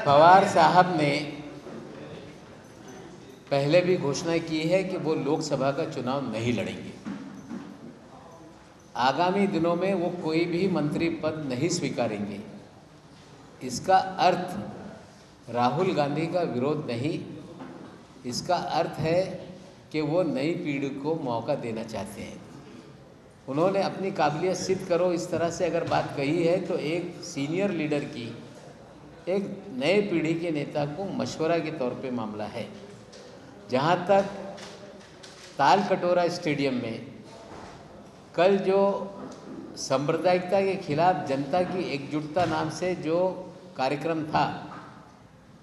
पवार साहब ने पहले भी घोषणा की है कि वो लोकसभा का चुनाव नहीं लड़ेंगे। आगामी दिनों में वो कोई भी मंत्री पद नहीं स्वीकारेंगे। इसका अर्थ राहुल गांधी का विरोध नहीं, इसका अर्थ है कि वो नई पीढ़ी को मौका देना चाहते हैं। उन्होंने अपनी काबिलियत सिद्ध करो इस तरह से अगर बात कही है तो एक सीनियर लीडर की एक नए पीढ़ी के नेता को मशवरा के तौर पे मामला है। जहाँ तक ताल कटोरा स्टेडियम में कल जो सांप्रदायिकता के खिलाफ जनता की एकजुटता नाम से जो कार्यक्रम था,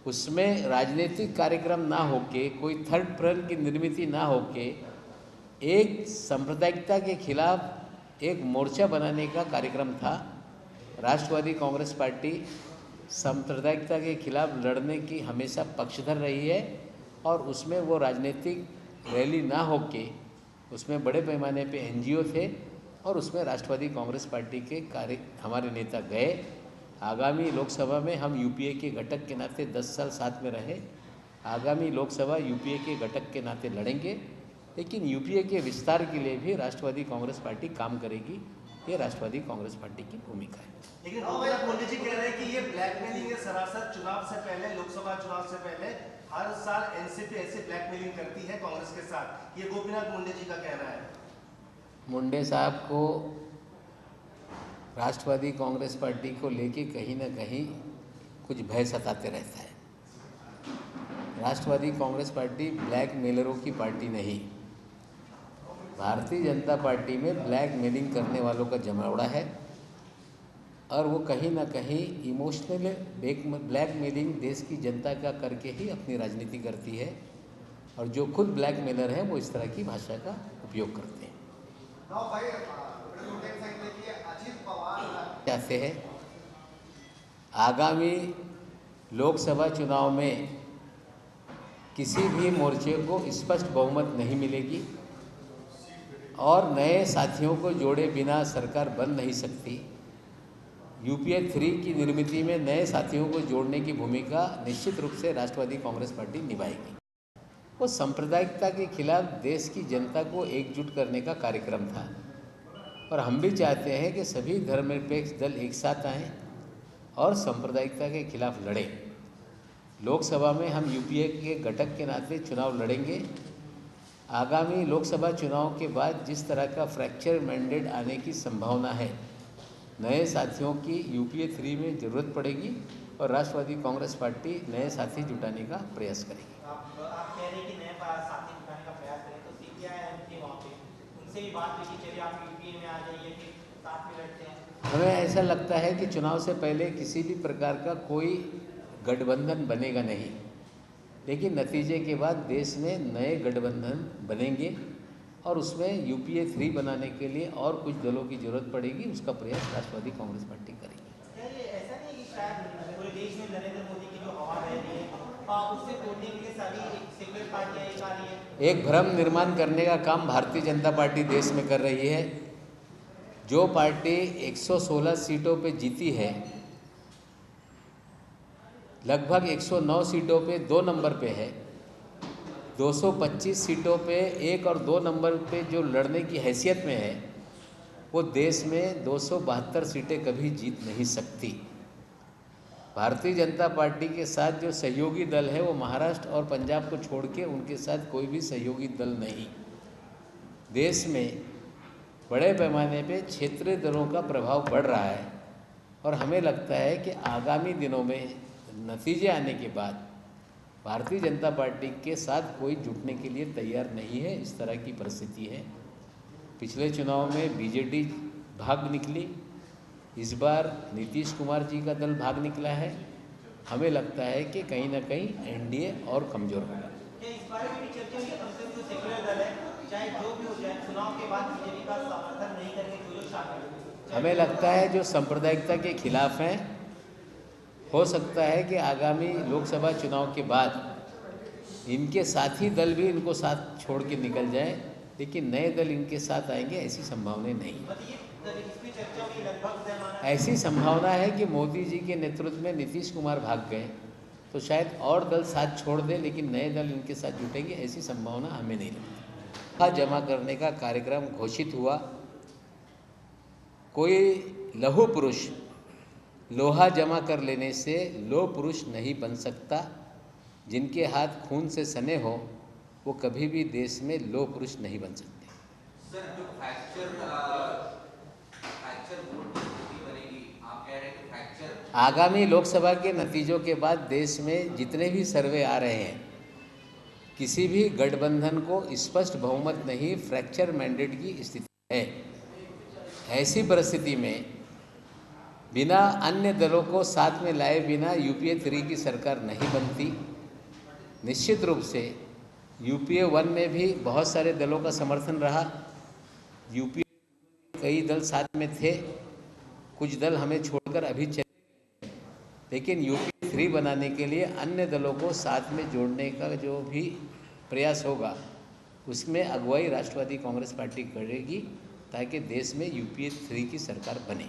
उसमें राजनीतिक कार्यक्रम ना होके, कोई थर्ड फ्रंट की निर्मित ना होके, एक सांप्रदायिकता के खिलाफ एक मोर्चा बनाने का कार्यक्रम था। राष्ट्रवादी कांग्रेस पार्टी सांप्रदायिकता के खिलाफ लड़ने की हमेशा पक्षधर रही है और उसमें वो राजनीतिक रैली ना होके उसमें बड़े पैमाने पे एनजीओ थे और उसमें राष्ट्रवादी कांग्रेस पार्टी के हमारे नेता गए। आगामी लोकसभा में हम यूपीए के घटक के नाते 10 साल साथ में रहे। आगामी लोकसभा यूपीए के घटक के नाते लड़ेंगे, लेकिन यूपीए के विस्तार के लिए भी राष्ट्रवादी कांग्रेस पार्टी काम करेगी। ये राष्ट्रवादी कांग्रेस पार्टी की भूमिका है। लेकिन गोपीनाथ मुंडे जी कह रहे हैं कि ये ब्लैकमेलिंग है सरासर। चुनाव से पहले, लोकसभा चुनाव से पहले हर साल एनसीपी ऐसे ब्लैकमेलिंग करती है कांग्रेस के साथ, ये गोपीनाथ मुंडे जी का कहना है। मुंडे साहब को राष्ट्रवादी कांग्रेस पार्टी को लेके कहीं ना कहीं कुछ भय सताते रहता है। राष्ट्रवादी कांग्रेस पार्टी ब्लैक मेलरों की पार्टी नहीं। भारतीय जनता पार्टी में ब्लैक मेलिंग करने वालों का जमावड़ा है और वो कहीं ना कहीं इमोशनल ब्लैक मेलिंग देश की जनता का करके ही अपनी राजनीति करती है और जो खुद ब्लैक मेलर हैं वो इस तरह की भाषा का उपयोग करते हैं। चाहते हैं आगामी लोकसभा चुनाव में किसी भी मोर्चे को स्पष्ट बहुमत नहीं मिलेगी और नए साथियों को जोड़े बिना सरकार बन नहीं सकती। यूपीए 3 की निर्मित में नए साथियों को जोड़ने की भूमिका निश्चित रूप से राष्ट्रवादी कांग्रेस पार्टी निभाएगी। वो सांप्रदायिकता के खिलाफ देश की जनता को एकजुट करने का कार्यक्रम था और हम भी चाहते हैं कि सभी धर्मनिरपेक्ष दल एक साथ आएँ और सांप्रदायिकता के खिलाफ लड़ें। लोकसभा में हम यूपीए के घटक के नाते चुनाव लड़ेंगे। आगामी लोकसभा चुनाव के बाद जिस तरह का फ्रैक्चर मैंडेट आने की संभावना है, नए साथियों की यूपीए 3 में ज़रूरत पड़ेगी और राष्ट्रवादी कांग्रेस पार्टी नए साथी जुटाने का प्रयास करेगी। आप कह रहे हैं कि नए साथी जुटाने का प्रयास करें, तो सीपीआई के वहाँ पे उनसे भी बात हुई कि चलिए आप यूपीए में आ जाइए, फिर साथ में लड़ते हैं। हमें ऐसा लगता है कि चुनाव से पहले किसी भी प्रकार का कोई गठबंधन बनेगा नहीं, लेकिन नतीजे के बाद देश में नए गठबंधन बनेंगे और उसमें यूपीए 3 बनाने के लिए और कुछ दलों की जरूरत पड़ेगी। उसका प्रयास राष्ट्रवादी कांग्रेस पार्टी करेगी। क्या ये ऐसा नहीं कि शायद पूरे देश में नरेंद्र मोदी की जो हवा बह रही है उससे तोड़ने के लिए सभी सेक्युलर पार्टियां एक आ रही है? एक भ्रम निर्माण करने का काम भारतीय जनता पार्टी देश में कर रही है। जो पार्टी 116 सीटों पे जीती है, लगभग 109 सीटों पे 2 नंबर पे है, 225 सीटों पे 1 और 2 नंबर पे जो लड़ने की हैसियत में है, वो देश में 272 सीटें कभी जीत नहीं सकती। भारतीय जनता पार्टी के साथ जो सहयोगी दल है वो महाराष्ट्र और पंजाब को छोड़ के उनके साथ कोई भी सहयोगी दल नहीं। देश में बड़े पैमाने पे क्षेत्रीय दलों का प्रभाव बढ़ रहा है और हमें लगता है कि आगामी दिनों में नतीजे आने के बाद भारतीय जनता पार्टी के साथ कोई जुटने के लिए तैयार नहीं है। इस तरह की परिस्थिति है। पिछले चुनाव में बीजेडी भाग निकली, इस बार नीतीश कुमार जी का दल भाग निकला है। हमें लगता है कि कहीं ना कहीं एनडीए और कमज़ोर होगा। इस बारे में भी चर्चा हुई है, कम से कम जो सेक्युलर दल है, चाहे जो भी हो जाए, चुनाव के बाद बीजेपी का समर्थन नहीं करेंगे जो शामिल। हमें लगता है जो सांप्रदायिकता के खिलाफ हैं, हो सकता है कि आगामी लोकसभा चुनाव के बाद इनके साथी दल भी इनको साथ छोड़ के निकल जाए, लेकिन नए दल इनके साथ आएंगे ऐसी संभावना नहीं है। तो इसकी चर्चा हुई लगभग जमाना ऐसी संभावना है कि मोदी जी के नेतृत्व में नीतीश कुमार भाग गए तो शायद और दल साथ छोड़ दें, लेकिन नए दल इनके साथ जुटेंगे, ऐसी संभावना हमें नहीं लगती। लोहा जमा करने का कार्यक्रम घोषित हुआ। कोई लौह पुरुष लोहा जमा कर लेने से लौह पुरुष नहीं बन सकता। जिनके हाथ खून से सने हो वो कभी भी देश में लौह पुरुष नहीं बन सकते। सर, जो फ्रैक्चर वोट की स्थिति बनेगी, आप कह रहे हैं कि फ्रैक्चर आगामी लोकसभा के नतीजों के बाद देश में जितने भी सर्वे आ रहे हैं, किसी भी गठबंधन को स्पष्ट बहुमत नहीं, फ्रैक्चर मैंडेट की स्थिति है। ऐसी परिस्थिति में बिना अन्य दलों को साथ में लाए बिना यूपीए 3 की सरकार नहीं बनती। निश्चित रूप से यूपीए 1 में भी बहुत सारे दलों का समर्थन रहा। यूपीए कई दल साथ में थे, कुछ दल हमें छोड़कर अभी चले, लेकिन यूपीए 3 बनाने के लिए अन्य दलों को साथ में जोड़ने का जो भी प्रयास होगा उसमें अगुवाई राष्ट्रवादी कांग्रेस पार्टी करेगी ताकि देश में यूपीए 3 की सरकार बने।